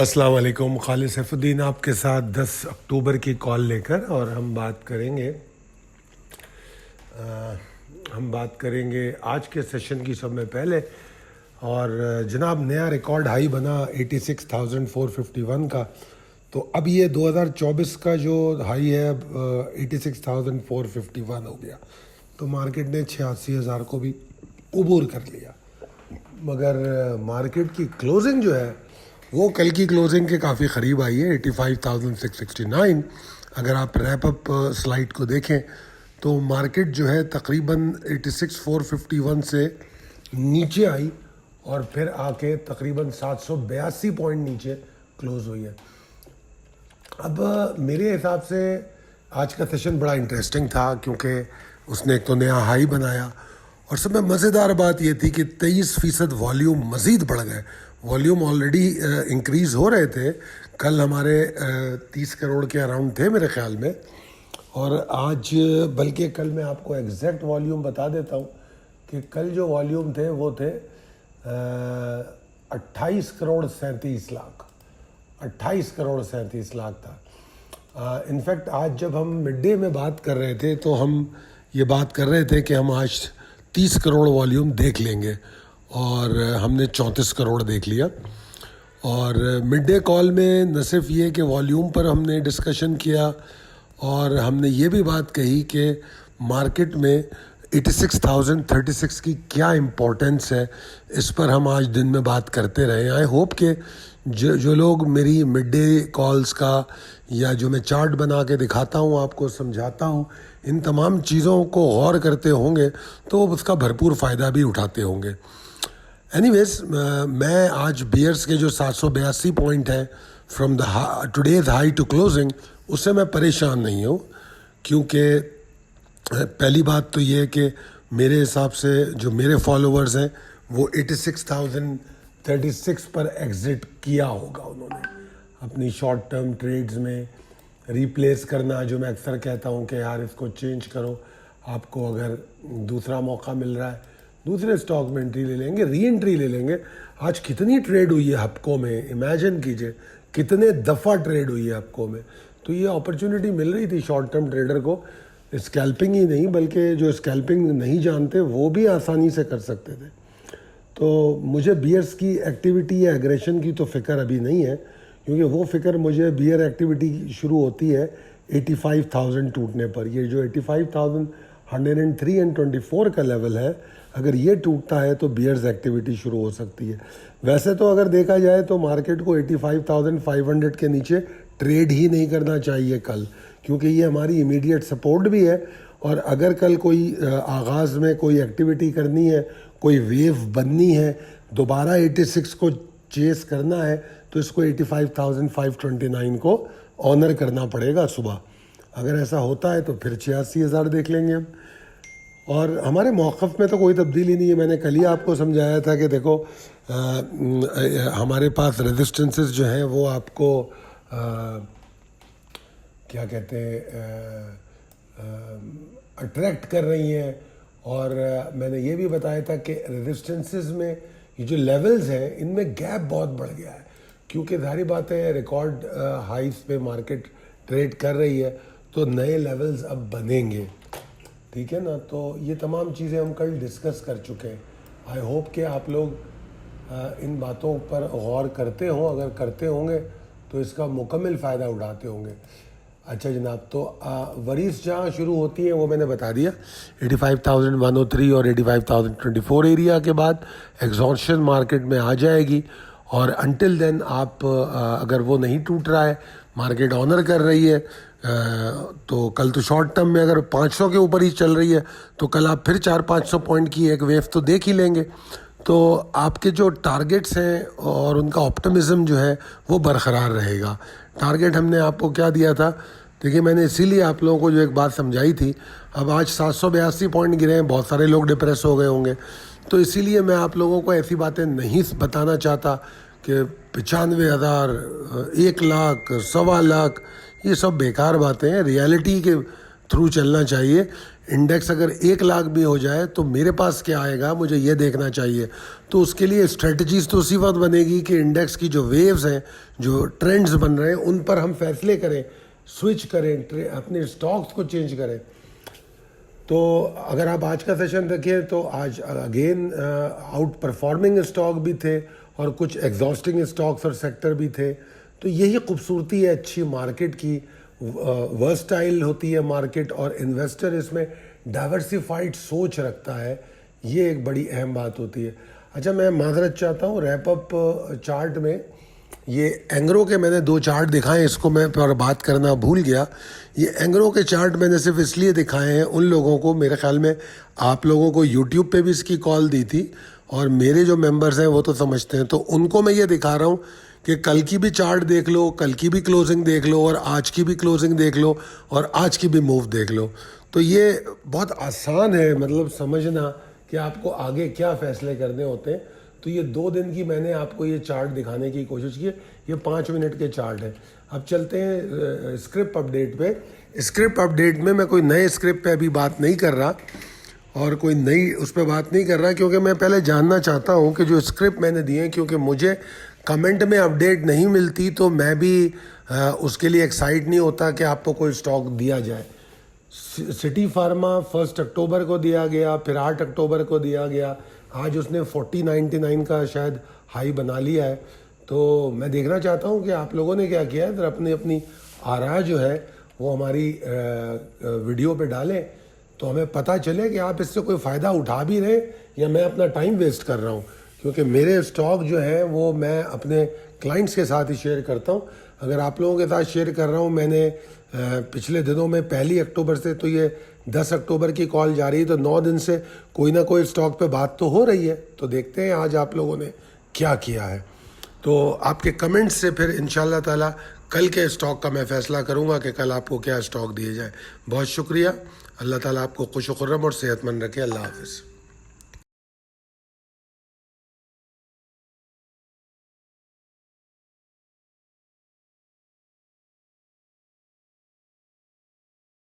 अस्सलाम वालेकुम। खालिद सैफुद्दीन आपके साथ 10 अक्टूबर की कॉल लेकर, और हम बात करेंगे आज के सेशन की सब में पहले। और जनाब, नया रिकॉर्ड हाई बना 86,451 का। तो अब ये 2024 का जो हाई है अब 86,451 हो गया। तो मार्केट ने 86,000 को भी अबूर कर लिया। मगर मार्केट की क्लोजिंग जो है वो कल की क्लोजिंग के काफ़ी ख़रीब आई है, 85,669। अगर आप रैप अप स्लाइड को देखें तो मार्केट जो है तकरीबन 86,451 से नीचे आई और फिर आके तकरीबन 782 पॉइंट नीचे क्लोज़ हुई है। अब मेरे हिसाब से आज का सेशन बड़ा इंटरेस्टिंग था, क्योंकि उसने एक तो नया हाई बनाया, और सब में मज़ेदार बात ये थी कि 23% वॉल्यूम मज़ीद बढ़ गए। वॉल्यूम ऑलरेडी इंक्रीज़ हो रहे थे, कल हमारे 30 करोड़ के अराउंड थे मेरे ख़्याल में। और आज बल्कि कल मैं आपको एग्जैक्ट वॉल्यूम बता देता हूँ कि कल जो वॉल्यूम थे वो थे 28 करोड़ 37 लाख। 28 करोड़ 37 लाख था। इनफैक्ट आज जब हम मिड डे में बात कर रहे थे तो हम ये बात कर रहे थे कि हम आज 30 करोड़ वॉल्यूम देख लेंगे, और हमने 34 करोड़ देख लिया। और मिड डे कॉल में न सिर्फ ये कि वॉल्यूम पर हमने डिस्कशन किया, और हमने ये भी बात कही कि मार्केट में 86,036 की क्या इम्पोर्टेंस है, इस पर हम आज दिन में बात करते रहे। आई होप कि जो लोग मेरी मिड डे कॉल्स का या जो मैं चार्ट बना के दिखाता हूँ, आपको समझाता हूँ, इन तमाम चीज़ों को गौर करते होंगे तो उसका भरपूर फ़ायदा भी उठाते होंगे। एनीवेज, मैं आज बियर्स के जो 782 पॉइंट है from the today's high to closing, उससे मैं परेशान नहीं हूँ, क्योंकि पहली बात तो ये है कि मेरे हिसाब से जो मेरे फॉलोअर्स हैं वो 86,036 पर एग्ज़िट किया होगा उन्होंने अपनी शॉर्ट टर्म ट्रेड्स में। रिप्लेस करना, जो मैं अक्सर कहता हूँ कि यार इसको चेंज करो, आपको अगर दूसरा मौका मिल रहा है दूसरे स्टॉक में एंट्री ले लेंगे, री एंट्री ले लेंगे। आज कितनी ट्रेड हुई है हफ्कों में, इमेजिन कीजिए कितने दफ़ा ट्रेड हुई है हफ्कों में। तो ये अपॉर्चुनिटी मिल रही थी शॉर्ट टर्म ट्रेडर को, स्कैल्पिंग ही नहीं बल्कि जो स्कैल्पिंग नहीं जानते वो भी आसानी से कर सकते थे। तो मुझे बियर्स की एक्टिविटी या एग्रेशन की तो फ़िक्र अभी नहीं है, क्योंकि वो फ़िक्र मुझे बियर एक्टिविटी शुरू होती है 85,000 टूटने पर। ये जो 85,103 एंड 24 का लेवल है, अगर ये टूटता है तो बियर्स एक्टिविटी शुरू हो सकती है। वैसे तो अगर देखा जाए तो मार्केट को 85,500 के नीचे ट्रेड ही नहीं करना चाहिए कल, क्योंकि ये हमारी इमीडिएट सपोर्ट भी है। और अगर कल कोई आगाज़ में कोई एक्टिविटी करनी है, कोई वेव बननी है, दोबारा 86 को चेस करना है, तो इसको 85,529 को ऑनर करना पड़ेगा सुबह। अगर ऐसा होता है तो फिर 86,000 देख लेंगे हम। और हमारे मौक़िफ़ में तो कोई तब्दीली नहीं है। मैंने कल ही आपको समझाया था कि देखो हमारे पास रेजिस्टेंसेस जो हैं वो आपको क्या कहते हैं, अट्रैक्ट कर रही हैं। और मैंने ये भी बताया था कि रेजिस्टेंसेस में ये जो लेवल्स हैं इनमें गैप बहुत बढ़ गया है, क्योंकि जाहिर बात है रिकॉर्ड हाइस पे मार्केट ट्रेड कर रही है, तो नए लेवल्स अब बनेंगे, ठीक है ना। तो ये तमाम चीज़ें हम कल डिस्कस कर चुके हैं। आई होप कि आप लोग इन बातों पर गौर करते हो, अगर करते होंगे तो इसका मुकम्मल फ़ायदा उठाते होंगे। अच्छा जनाब, तो वरीज जहाँ शुरू होती हैं वो मैंने बता दिया, 85,103 और 85,024 एरिया के बाद एग्जॉस्शन मार्केट में आ जाएगी। और अनटिल देन आप अगर वो नहीं टूट रहा है, मार्केट ऑनर कर रही है, तो कल तो शॉर्ट टर्म में अगर 500 के ऊपर ही चल रही है तो कल आप फिर 400-500 पॉइंट की एक वेव तो देख ही लेंगे। तो आपके जो टारगेट्स हैं और उनका ऑप्टिमिज़म जो है वो बरकरार रहेगा। टारगेट हमने आपको क्या दिया था, देखिए मैंने इसीलिए आप लोगों को जो एक बात समझाई थी। अब आज 782 पॉइंट गिरे हैं, बहुत सारे लोग डिप्रेस हो गए होंगे, तो इसीलिए मैं आप लोगों को ऐसी बातें नहीं बताना चाहता कि 95,000, 1 लाख, 1.25 लाख, ये सब बेकार बातें हैं। रियलिटी के थ्रू चलना चाहिए। انڈیکس اگر 1 لاکھ بھی ہو جائے تو میرے پاس کیا آئے گا مجھے یہ دیکھنا چاہیے. تو اس کے لیے اسٹریٹجیز تو اسی وقت بنے گی کہ انڈیکس کی جو ویوز ہیں, جو ٹرینڈز بن رہے ہیں, ان پر ہم فیصلے کریں, سوئچ کریں, اپنے اسٹاکس کو چینج کریں. تو اگر آپ آج کا سیشن دیکھیں تو آج اگین آؤٹ پرفارمنگ اسٹاک بھی تھے اور کچھ ایگزاسٹنگ اسٹاکس اور سیکٹر بھی تھے. تو یہی خوبصورتی ہے اچھی مارکیٹ کی, ورسٹائل ہوتی ہے مارکیٹ, اور انویسٹر اس میں ڈائیورسیفائڈ سوچ رکھتا ہے, یہ ایک بڑی اہم بات ہوتی ہے. اچھا, میں معذرت چاہتا ہوں, ریپ اپ چارٹ میں یہ اینگرو کے میں نے 2 چارٹ دکھائے, اس کو میں پر بات کرنا بھول گیا. یہ اینگرو کے چارٹ میں نے صرف اس لیے دکھائے ہیں ان لوگوں کو, میرے خیال میں آپ لوگوں کو یوٹیوب پہ بھی اس کی کال دی تھی, اور میرے جو ممبرز ہیں وہ تو سمجھتے ہیں, تو ان کو میں یہ دکھا رہا ہوں کہ کل کی بھی چارٹ دیکھ لو, کل کی بھی کلوزنگ دیکھ لو, اور آج کی بھی کلوزنگ دیکھ لو, اور آج کی بھی موو دیکھ لو. تو یہ بہت آسان ہے مطلب سمجھنا کہ آپ کو آگے کیا فیصلے کرنے ہوتے ہیں. تو یہ 2 دن کی میں نے آپ کو یہ چارٹ دکھانے کی کوشش کی. یہ 5 منٹ کے چارٹ ہیں. اب چلتے ہیں اسکرپٹ اپڈیٹ پہ. اسکرپٹ اپڈیٹ میں کوئی نئے اسکرپٹ پہ ابھی بات نہیں کر رہا, اور کوئی نئی اس پہ بات نہیں کر رہا, کیونکہ میں پہلے جاننا چاہتا ہوں کہ جو اسکرپٹ میں نے دیے ہیں, کیونکہ مجھے کمنٹ میں اپڈیٹ نہیں ملتی تو میں بھی اس کے لیے ایکسائٹ نہیں ہوتا کہ آپ کو کوئی اسٹاک دیا جائے. سٹی فارما 1 اکتوبر کو دیا گیا, پھر 8 اکتوبر کو دیا گیا, آج اس نے 40.99 کا شاید ہائی بنا لیا ہے. تو میں دیکھنا چاہتا ہوں کہ آپ لوگوں نے کیا کیا ہے, اپنی آراء جو ہے وہ ہماری ویڈیو پہ ڈالیں, تو ہمیں پتہ چلے کہ آپ اس سے کوئی فائدہ اٹھا بھی رہے یا میں اپنا ٹائم ویسٹ کر رہا ہوں. کیونکہ میرے اسٹاک جو ہیں وہ میں اپنے کلائنٹس کے ساتھ ہی شیئر کرتا ہوں. اگر آپ لوگوں کے ساتھ شیئر کر رہا ہوں, میں نے پچھلے دنوں میں 1 اکتوبر سے تو یہ 10 اکتوبر کی کال جاری ہے, تو 9 دن سے کوئی نہ کوئی اسٹاک پہ بات تو ہو رہی ہے. تو دیکھتے ہیں آج آپ لوگوں نے کیا کیا ہے. تو آپ کے کمنٹس سے پھر انشاءاللہ تعالی کل کے اسٹاک کا میں فیصلہ کروں گا کہ کل آپ کو کیا اسٹاک دیے جائے. بہت شکریہ. اللہ تعالیٰ آپ کو خوش و خرم اور صحت مند رکھے. اللہ حافظ.